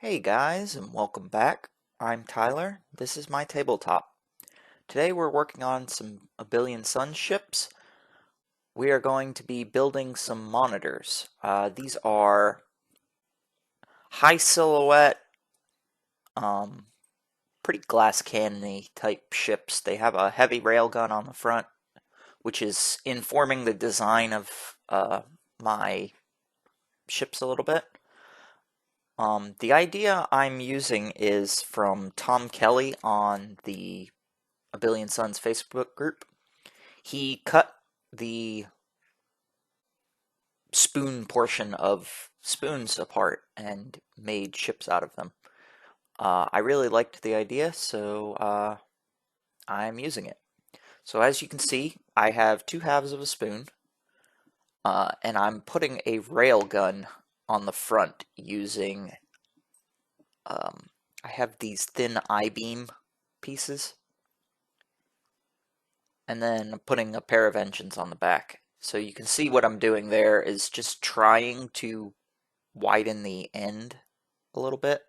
Hey guys, and welcome back. I'm Tyler. This is my tabletop. Today we're working on some A Billion Suns ships. We are going to be building some monitors. These are high silhouette, um, pretty glass cannon-y type ships. They have a heavy railgun on the front, which is informing the design of my ships a little bit. The idea I'm using is from Tom Kelly on the A Billion Suns Facebook group. He cut the spoon portion of spoons apart and made ships out of them. I really liked the idea, so I'm using it. So as you can see, I have two halves of a spoon, and I'm putting a rail gun on the front using, I have these thin I-beam pieces, and then putting a pair of engines on the back. So you can see what I'm doing there is just trying to widen the end a little bit.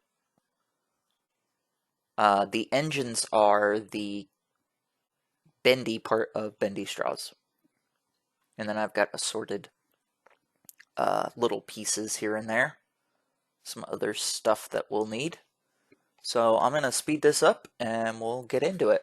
The engines are the bendy part of bendy straws. And then I've got assorted little pieces here and there. Some other stuff that we'll need. So I'm going to speed this up and we'll get into it.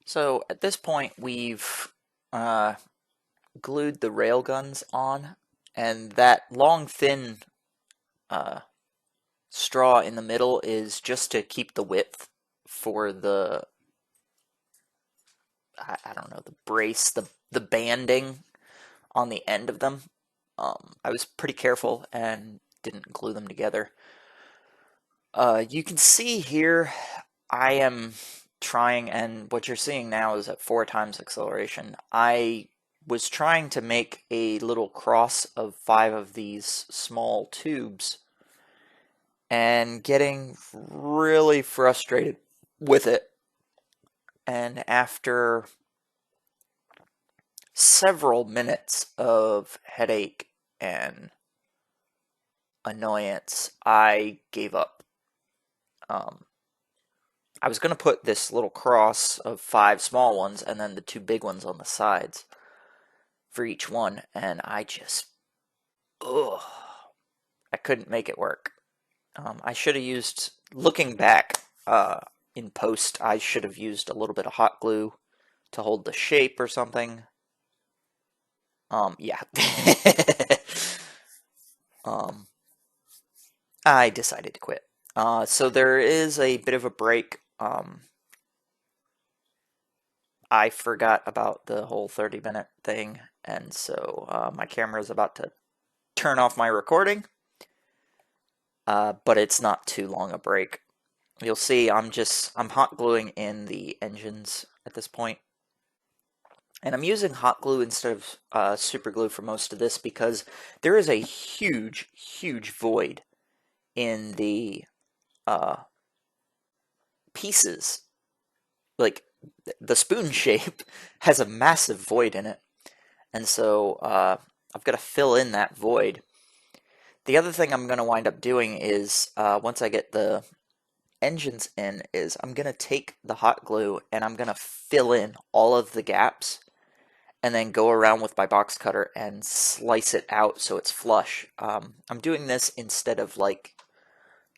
So at this point, we've uh, glued the rail guns on, and that long, thin uh, straw in the middle is just to keep the width for the, I don't know, the brace, the banding on the end of them. I was pretty careful and didn't glue them together. You can see here, I am trying, and what you're seeing now is at 4 times acceleration. I was trying to make a little cross of 5 of these small tubes and getting really frustrated with it. And after several minutes of headache and annoyance, I gave up. I was going to put this little cross of 5 small ones and then the 2 big ones on the sides for each one, and I just, ugh, I couldn't make it work. I should have used, looking back in post, I should have used a little bit of hot glue to hold the shape or something. Yeah. I decided to quit. So there is a bit of a break. I forgot about the whole 30-minute thing, and so my camera is about to turn off my recording, but it's not too long a break. You'll see I'm hot gluing in the engines at this point. And I'm using hot glue instead of super glue for most of this because there is a huge, huge void in the pieces. Like, the spoon shape has a massive void in it. And so I've got to fill in that void. The other thing I'm going to wind up doing is, once I get the engines in, is I'm going to take the hot glue and I'm going to fill in all of the gaps and then go around with my box cutter and slice it out so it's flush. I'm doing this instead of like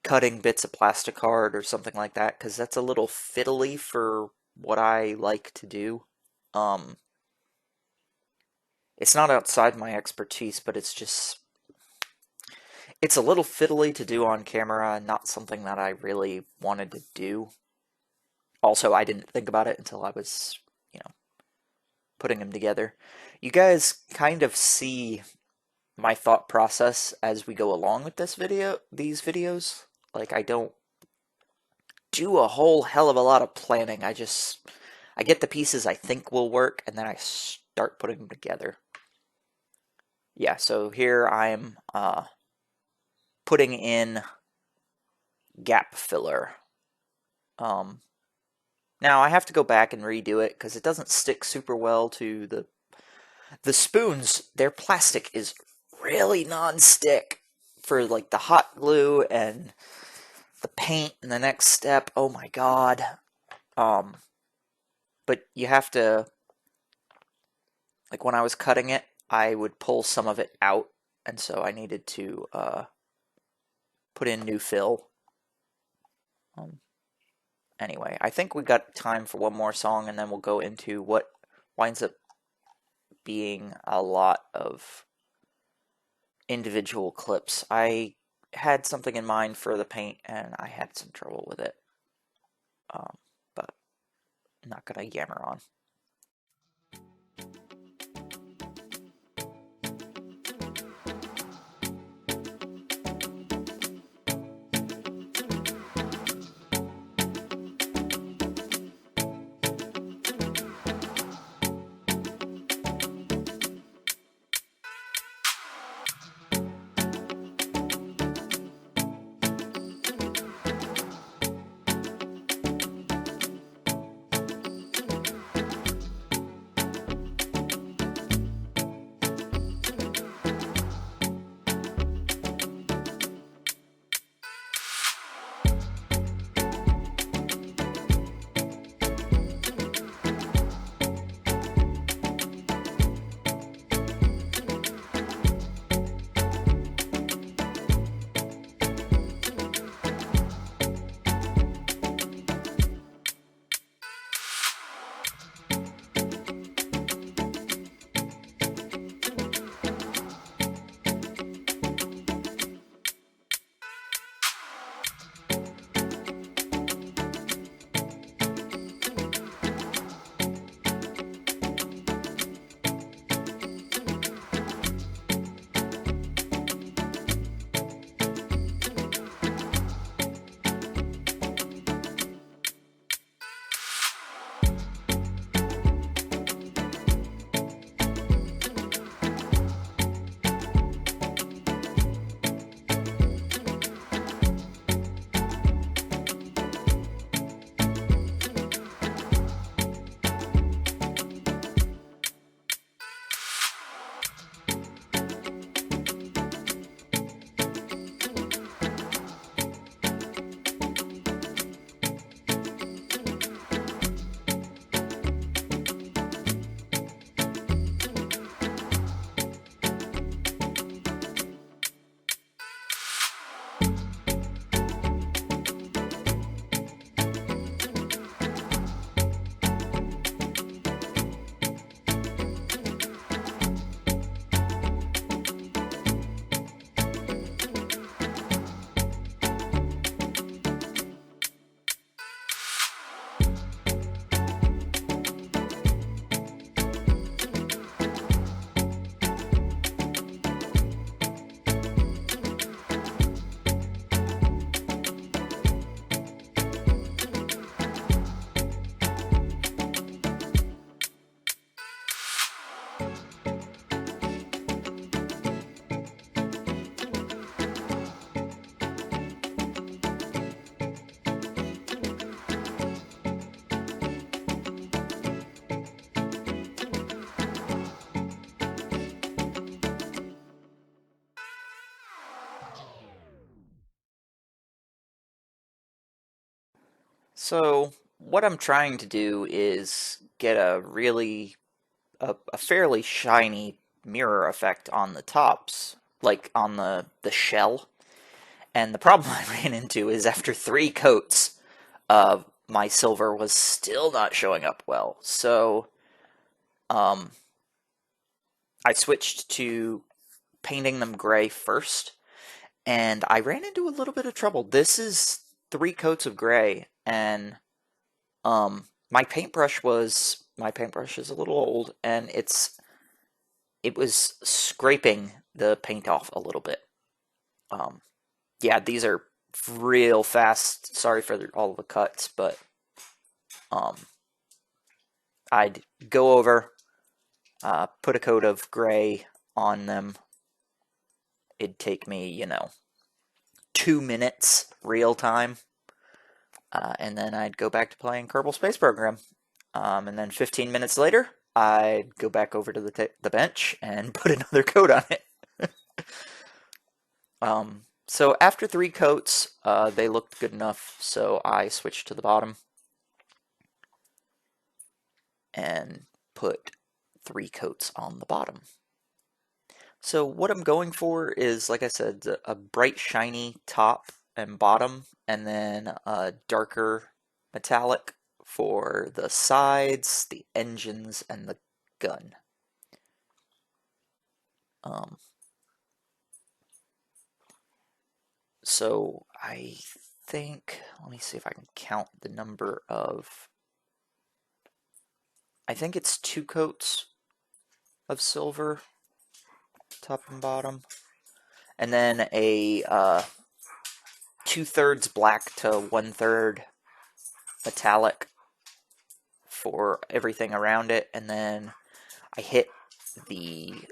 cutting bits of plastic card or something like that because that's a little fiddly for what I like to do. It's not outside my expertise, but it's a little fiddly to do on camera, not something that I really wanted to do. Also, I didn't think about it until I was, putting them together. You guys kind of see my thought process as we go along with these videos. Like, I don't do a whole hell of a lot of planning. I get the pieces I think will work, and then I start putting them together. Yeah, so here I'm putting in gap filler. Now I have to go back and redo it because it doesn't stick super well to the spoons. Their plastic is really non-stick for like the hot glue and the paint and the next step. Oh my god. But you have to, like, when I was cutting it, I would pull some of it out, and so I needed to put in new fill. Anyway, I think we got time for one more song, and then we'll go into what winds up being a lot of individual clips. I had something in mind for the paint, and I had some trouble with it. But I'm not gonna yammer on. So what I'm trying to do is get a fairly shiny mirror effect on the tops, like on the shell. And the problem I ran into is after 3 coats, my silver was still not showing up well. So um, I switched to painting them gray first, and I ran into a little bit of trouble. This is 3 coats of gray, and my paintbrush is a little old, and it was scraping the paint off a little bit. Um, yeah, these are real fast. Sorry for all the cuts, but um, I'd go over, put a coat of gray on them. It'd take me, 2 minutes real time, and then I'd go back to playing Kerbal Space Program. And then 15 minutes later, I'd go back over to the bench and put another coat on it. So after 3 coats, they looked good enough, so I switched to the bottom and put 3 coats on the bottom. So what I'm going for is, like I said, a bright shiny top and bottom, and then a darker metallic for the sides, the engines, and the gun. So I think, let me see if I can count the number of, I think it's 2 coats of silver, top and bottom, and then a 2/3 black to 1/3 metallic for everything around it, and then I hit the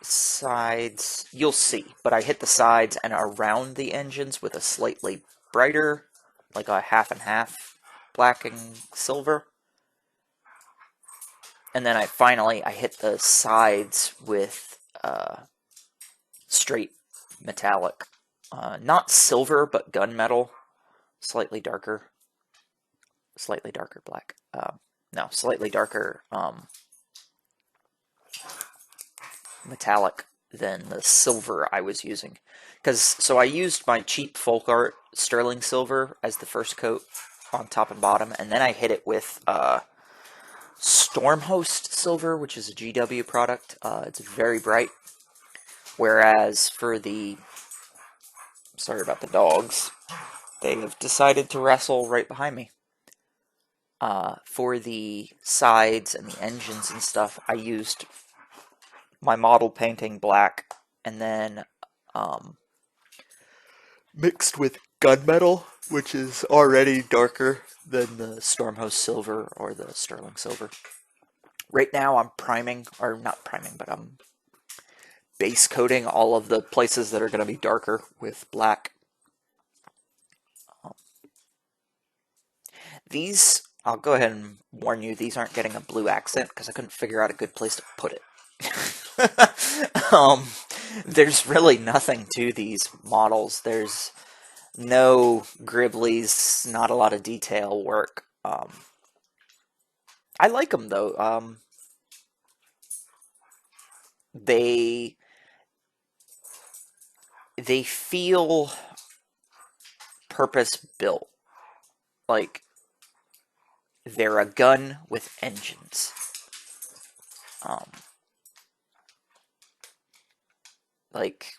sides, you'll see, but I hit the sides and around the engines with a slightly brighter, like a half and half black and silver. And then I hit the sides with straight metallic. Not silver, but gunmetal. Slightly darker black. No, slightly darker metallic than the silver I was using. So I used my cheap folk art sterling silver as the first coat on top and bottom, and then I hit it with Stormhost silver, which is a GW product. It's very bright. Whereas for sorry about the dogs, they have decided to wrestle right behind me. For the sides and the engines and stuff, I used my model painting black, and then mixed with gunmetal, which is already darker than the Stormhost silver or the sterling silver. Right now I'm priming, or not priming, but I'm base coating all of the places that are going to be darker with black. These, I'll go ahead and warn you, these aren't getting a blue accent because I couldn't figure out a good place to put it. There's really nothing to these models. There's no gribblies, not a lot of detail work. I like them though. They feel purpose built. Like they're a gun with engines. Like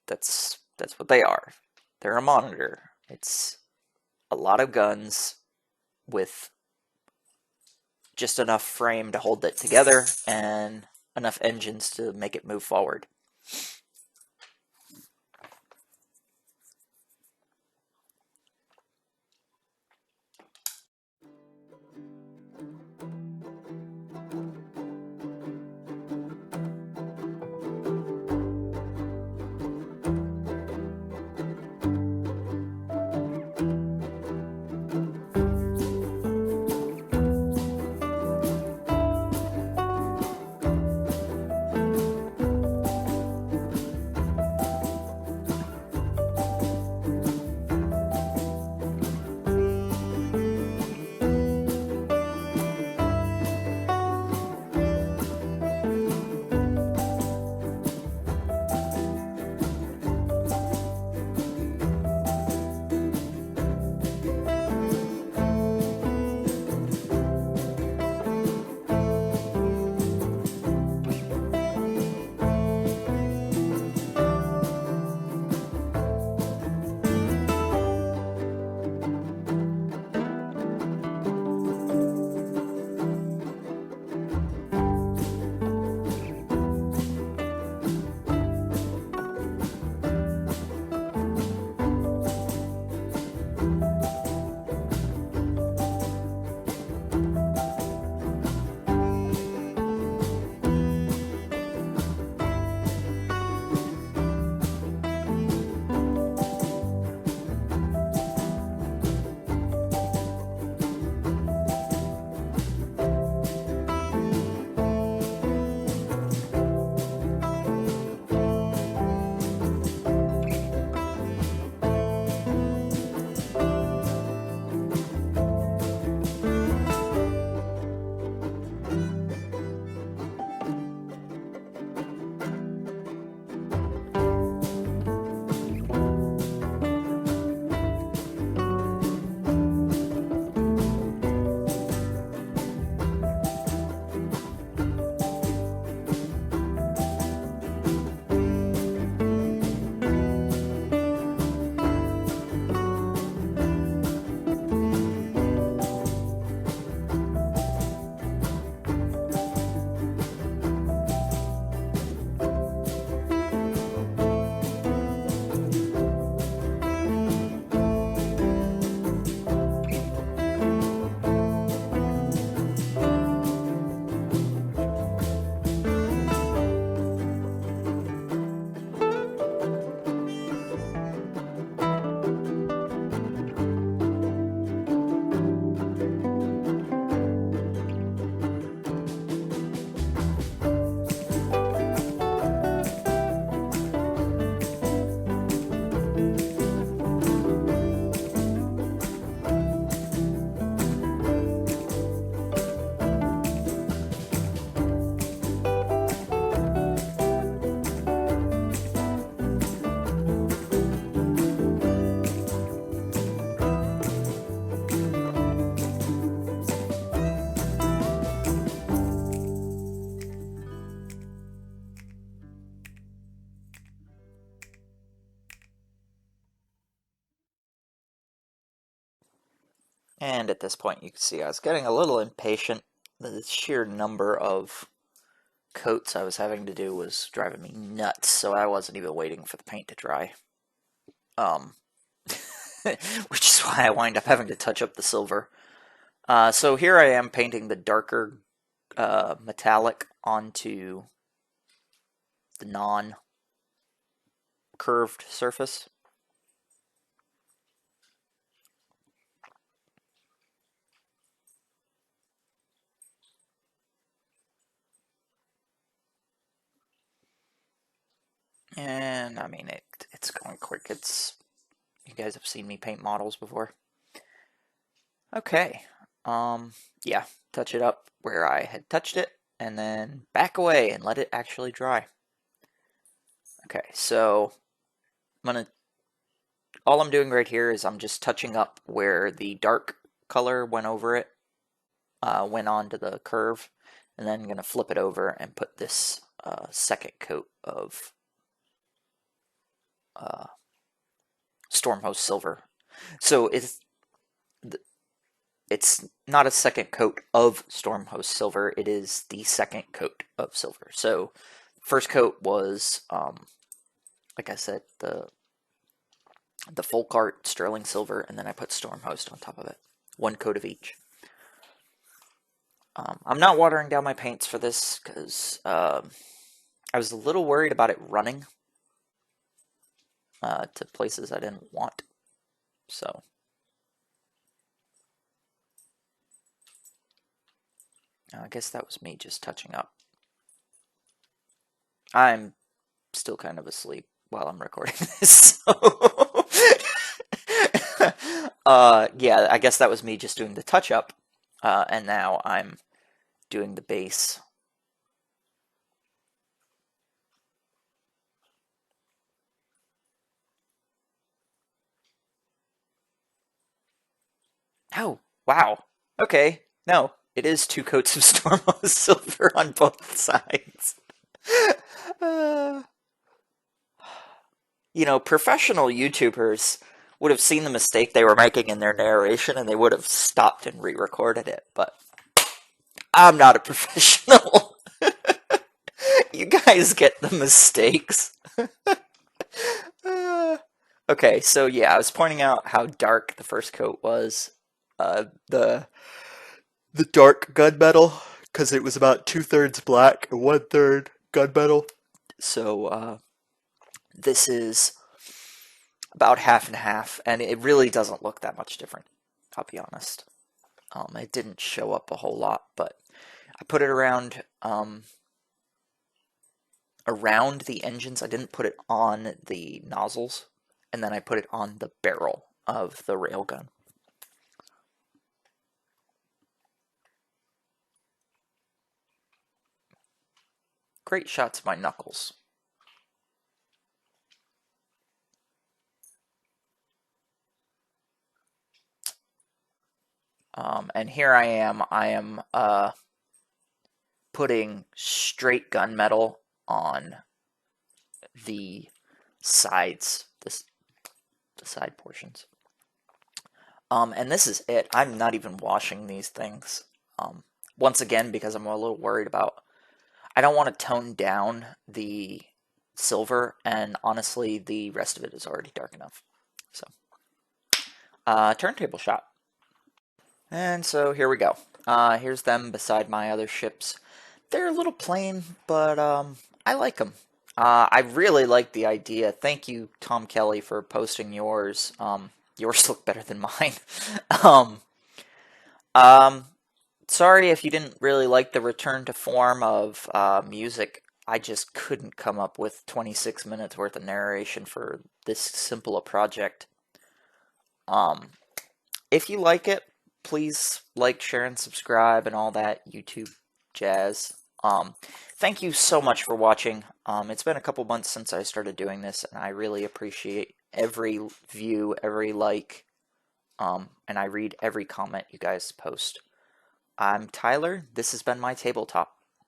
that's what they are. They're a monitor. It's a lot of guns with just enough frame to hold it together and enough engines to make it move forward. And at this point you can see I was getting a little impatient. The sheer number of coats I was having to do was driving me nuts, so I wasn't even waiting for the paint to dry. Which is why I wind up having to touch up the silver. So here I am painting the darker metallic onto the non-curved surface. And I mean, it's going quick. You guys have seen me paint models before. Okay. Yeah, touch it up where I had touched it, and then back away and let it actually dry. Okay, so all I'm doing right here is I'm just touching up where the dark color went over it, went onto the curve, and then I'm going to flip it over and put this second coat of Stormhost Silver. So it's not a second coat of Stormhost Silver, it is the second coat of silver. So first coat was, like I said, the full cart sterling silver, and then I put Stormhost on top of it. One coat of each. I'm not watering down my paints for this because I was a little worried about it running to places I didn't want. So I guess that was me just touching up. I'm still kind of asleep while I'm recording this. So yeah, I guess that was me just doing the touch up, and now I'm doing the base. Oh, wow. Okay. No, it is 2 coats of Stormhost Silver on both sides. You know, professional YouTubers would have seen the mistake they were making in their narration and they would have stopped and re-recorded it, but I'm not a professional. You guys get the mistakes. Okay, so yeah, I was pointing out how dark the first coat was. The dark gunmetal, because it was about 2/3 black and 1/3 gunmetal. So this is about half and half, and it really doesn't look that much different, I'll be honest. It didn't show up a whole lot, but I put it around the engines. I didn't put it on the nozzles, and then I put it on the barrel of the railgun. Great shots of my knuckles. And here I am putting straight gunmetal on the sides, the side portions. And this is it. I'm not even washing these things. Once again, because I'm a little worried about, I don't want to tone down the silver, and honestly, the rest of it is already dark enough. So, turntable shot. And so here we go. Here's them beside my other ships. They're a little plain, but I like them. I really like the idea. Thank you, Tom Kelly, for posting yours. Yours look better than mine. um, Sorry if you didn't really like the return to form of music. I just couldn't come up with 26 minutes worth of narration for this simple a project. If you like it, please like, share, and subscribe and all that YouTube jazz. Thank you so much for watching. It's been a couple months since I started doing this, and I really appreciate every view, every like, and I read every comment you guys post. I'm Tyler. This has been my tabletop.